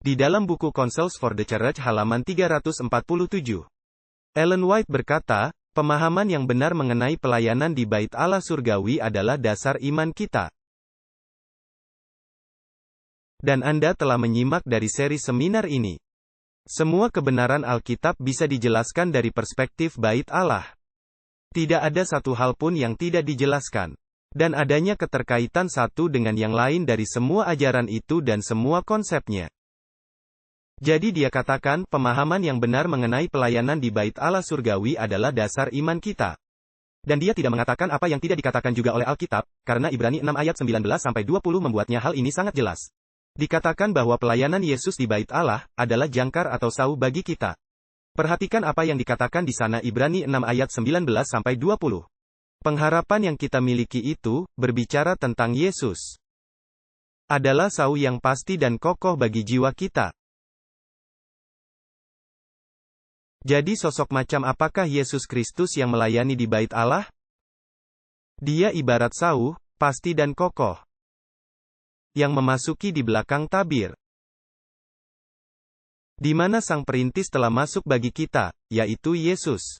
Di dalam buku Counsels for the Church halaman 347, Ellen White berkata, pemahaman yang benar mengenai pelayanan di Bait Allah Surgawi adalah dasar iman kita. Dan Anda telah menyimak dari seri seminar ini. Semua kebenaran Alkitab bisa dijelaskan dari perspektif Bait Allah. Tidak ada satu hal pun yang tidak dijelaskan. Dan adanya keterkaitan satu dengan yang lain dari semua ajaran itu dan semua konsepnya. Jadi dia katakan, pemahaman yang benar mengenai pelayanan di Bait Allah Surgawi adalah dasar iman kita. Dan dia tidak mengatakan apa yang tidak dikatakan juga oleh Alkitab, karena Ibrani 6 ayat 19-20 membuatnya hal ini sangat jelas. Dikatakan bahwa pelayanan Yesus di Bait Allah adalah jangkar atau sau bagi kita. Perhatikan apa yang dikatakan di sana Ibrani 6 ayat 19-20. Pengharapan yang kita miliki itu, berbicara tentang Yesus, adalah sau yang pasti dan kokoh bagi jiwa kita. Jadi sosok macam apakah Yesus Kristus yang melayani di Bait Allah? Dia ibarat sau, pasti dan kokoh, yang memasuki di belakang tabir. Di mana sang perintis telah masuk bagi kita, yaitu Yesus.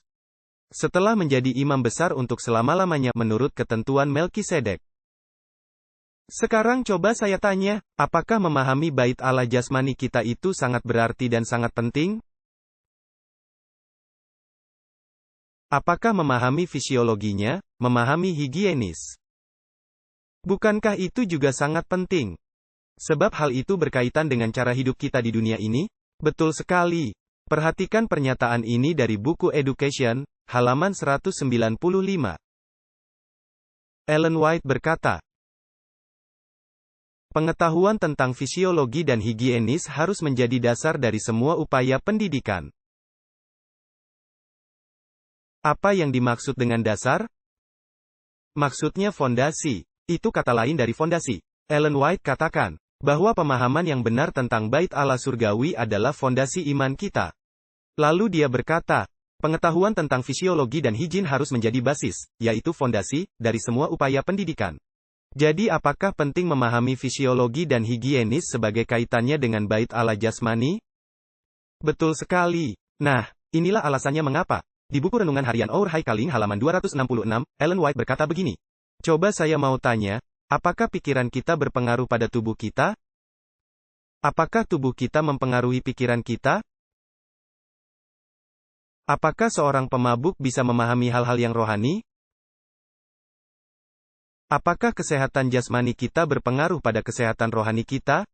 Setelah menjadi imam besar untuk selama-lamanya menurut ketentuan Melkisedek. Sekarang coba saya tanya, apakah memahami Bait Allah jasmani kita itu sangat berarti dan sangat penting? Apakah memahami fisiologinya, memahami higienis? Bukankah itu juga sangat penting? Sebab hal itu berkaitan dengan cara hidup kita di dunia ini? Betul sekali. Perhatikan pernyataan ini dari buku Education, halaman 195. Ellen White berkata, pengetahuan tentang fisiologi dan higienis harus menjadi dasar dari semua upaya pendidikan. Apa yang dimaksud dengan dasar? Maksudnya fondasi. Itu kata lain dari fondasi. Ellen White katakan, bahwa pemahaman yang benar tentang Bait Allah Surgawi adalah fondasi iman kita. Lalu dia berkata, pengetahuan tentang fisiologi dan higien harus menjadi basis, yaitu fondasi, dari semua upaya pendidikan. Jadi apakah penting memahami fisiologi dan higienis sebagai kaitannya dengan Bait Allah jasmani? Betul sekali. Nah, inilah alasannya mengapa. Di buku Renungan Harian Our Haikaling halaman 266, Ellen White berkata begini. Coba saya mau tanya, apakah pikiran kita berpengaruh pada tubuh kita? Apakah tubuh kita mempengaruhi pikiran kita? Apakah seorang pemabuk bisa memahami hal-hal yang rohani? Apakah kesehatan jasmani kita berpengaruh pada kesehatan rohani kita?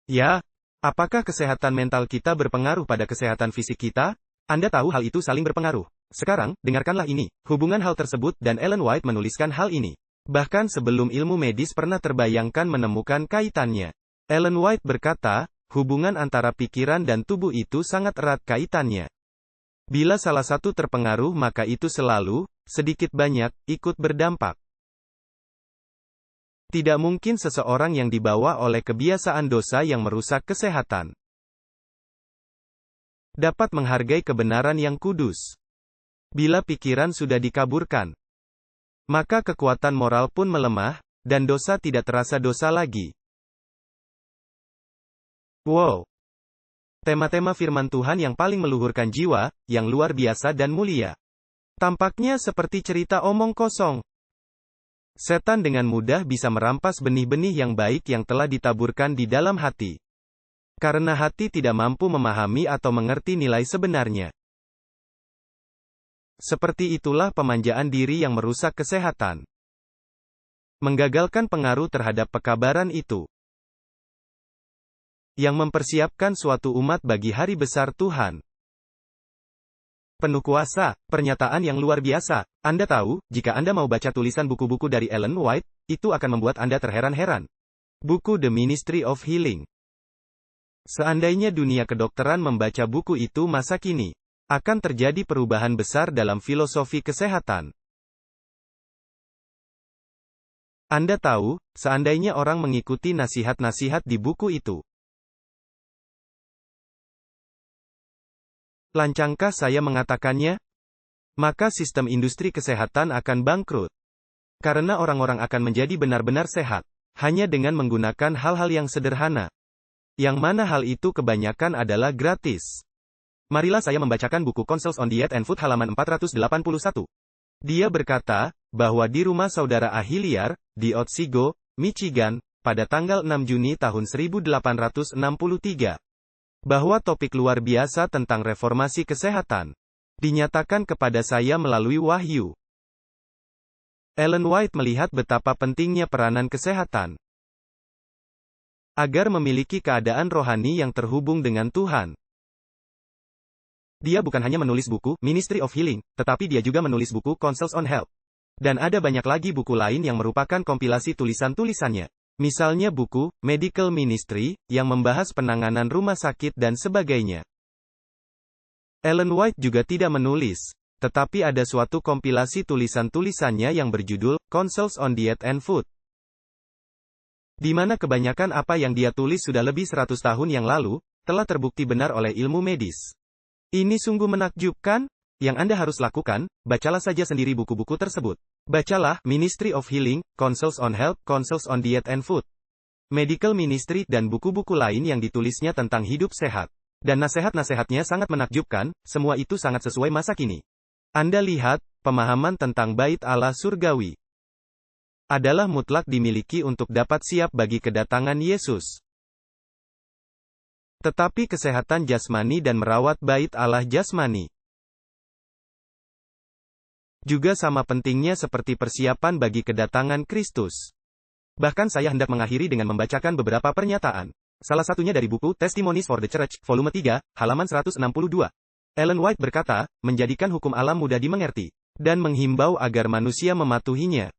Ya. Apakah kesehatan mental kita berpengaruh pada kesehatan fisik kita? Anda tahu hal itu saling berpengaruh. Sekarang, dengarkanlah ini, hubungan hal tersebut dan Ellen White menuliskan hal ini. Bahkan sebelum ilmu medis pernah terbayangkan menemukan kaitannya. Ellen White berkata, hubungan antara pikiran dan tubuh itu sangat erat kaitannya. Bila salah satu terpengaruh maka itu selalu, sedikit banyak, ikut berdampak. Tidak mungkin seseorang yang dibawa oleh kebiasaan dosa yang merusak kesehatan dapat menghargai kebenaran yang kudus. Bila pikiran sudah dikaburkan, maka kekuatan moral pun melemah, dan dosa tidak terasa dosa lagi. Wow! Tema-tema firman Tuhan yang paling meluhurkan jiwa, yang luar biasa dan mulia. Tampaknya seperti cerita omong kosong. Setan dengan mudah bisa merampas benih-benih yang baik yang telah ditaburkan di dalam hati. Karena hati tidak mampu memahami atau mengerti nilai sebenarnya. Seperti itulah pemanjaan diri yang merusak kesehatan. Menggagalkan pengaruh terhadap pekabaran itu. Yang mempersiapkan suatu umat bagi hari besar Tuhan. Penuh kuasa, pernyataan yang luar biasa. Anda tahu, jika Anda mau baca tulisan buku-buku dari Ellen White, itu akan membuat Anda terheran-heran. Buku The Ministry of Healing. Seandainya dunia kedokteran membaca buku itu masa kini, akan terjadi perubahan besar dalam filosofi kesehatan. Anda tahu, seandainya orang mengikuti nasihat-nasihat di buku itu. Lancangkah saya mengatakannya? Maka sistem industri kesehatan akan bangkrut. Karena orang-orang akan menjadi benar-benar sehat, hanya dengan menggunakan hal-hal yang sederhana. yang mana hal itu kebanyakan adalah gratis. Marilah saya membacakan buku Counsels on Diet and Food halaman 481. Dia berkata, bahwa di rumah saudara Ahiliar, di Otsego, Michigan, pada tanggal 6 Juni tahun 1863. Bahwa topik luar biasa tentang reformasi kesehatan dinyatakan kepada saya melalui wahyu. Ellen White melihat betapa pentingnya peranan kesehatan agar memiliki keadaan rohani yang terhubung dengan Tuhan. Dia bukan hanya menulis buku Ministry of Healing, tetapi dia juga menulis buku Counsels on Health. Dan ada banyak lagi buku lain yang merupakan kompilasi tulisan-tulisannya. Misalnya buku Medical Ministry, yang membahas penanganan rumah sakit dan sebagainya. Ellen White juga tidak menulis, tetapi ada suatu kompilasi tulisan-tulisannya yang berjudul Counsels on Diet and Food, di mana kebanyakan apa yang dia tulis sudah lebih 100 tahun yang lalu, telah terbukti benar oleh ilmu medis. Ini sungguh menakjubkan. Yang Anda harus lakukan, bacalah saja sendiri buku-buku tersebut. Bacalah Ministry of Healing, Counsels on Health, Counsels on Diet and Food, Medical Ministry, dan buku-buku lain yang ditulisnya tentang hidup sehat. Dan nasihat-nasihatnya sangat menakjubkan, semua itu sangat sesuai masa kini. Anda lihat, pemahaman tentang Bait Allah Surgawi adalah mutlak dimiliki untuk dapat siap bagi kedatangan Yesus. Tetapi kesehatan jasmani dan merawat Bait Allah jasmani juga sama pentingnya seperti persiapan bagi kedatangan Kristus. Bahkan saya hendak mengakhiri dengan membacakan beberapa pernyataan. Salah satunya dari buku Testimonies for the Church, volume 3, halaman 162. Ellen White berkata, menjadikan hukum alam mudah dimengerti, dan menghimbau agar manusia mematuhinya.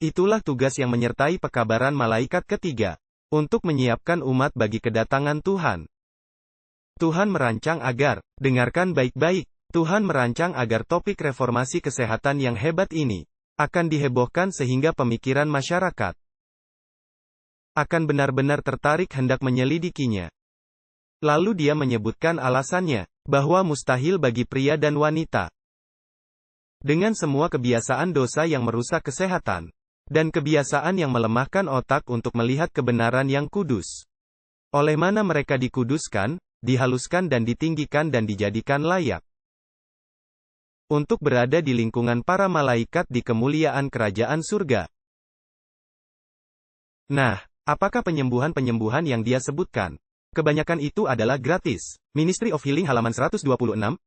Itulah tugas yang menyertai pekabaran malaikat ketiga, untuk menyiapkan umat bagi kedatangan Tuhan. Tuhan merancang agar, dengarkan baik-baik, Tuhan merancang agar topik reformasi kesehatan yang hebat ini akan dihebohkan sehingga pemikiran masyarakat akan benar-benar tertarik hendak menyelidikinya. Lalu dia menyebutkan alasannya, bahwa mustahil bagi pria dan wanita dengan semua kebiasaan dosa yang merusak kesehatan dan kebiasaan yang melemahkan otak untuk melihat kebenaran yang kudus. Oleh mana mereka dikuduskan, dihaluskan dan ditinggikan dan dijadikan layak untuk berada di lingkungan para malaikat di kemuliaan kerajaan surga. Nah, apakah penyembuhan-penyembuhan yang dia sebutkan? Kebanyakan itu adalah gratis. Ministry of Healing halaman 126,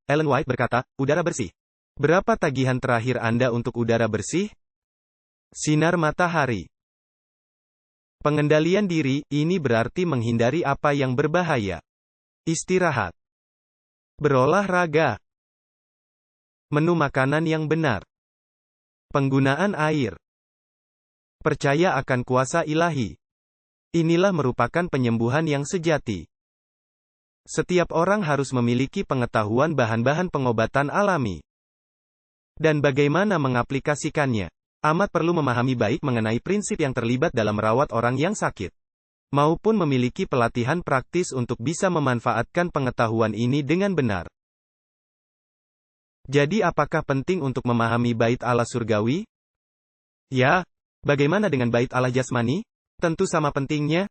Ellen White berkata, udara bersih. Berapa tagihan terakhir Anda untuk udara bersih? Sinar matahari. Pengendalian diri, ini berarti menghindari apa yang berbahaya. Istirahat. Berolahraga. Menu makanan yang benar. Penggunaan air. Percaya akan kuasa ilahi. Inilah merupakan penyembuhan yang sejati. Setiap orang harus memiliki pengetahuan bahan-bahan pengobatan alami. Dan bagaimana mengaplikasikannya. Amat perlu memahami baik mengenai prinsip yang terlibat dalam merawat orang yang sakit, maupun memiliki pelatihan praktis untuk bisa memanfaatkan pengetahuan ini dengan benar. Jadi apakah penting untuk memahami Bait Allah Surgawi? Ya, bagaimana dengan Bait Allah Jasmani? Tentu sama pentingnya.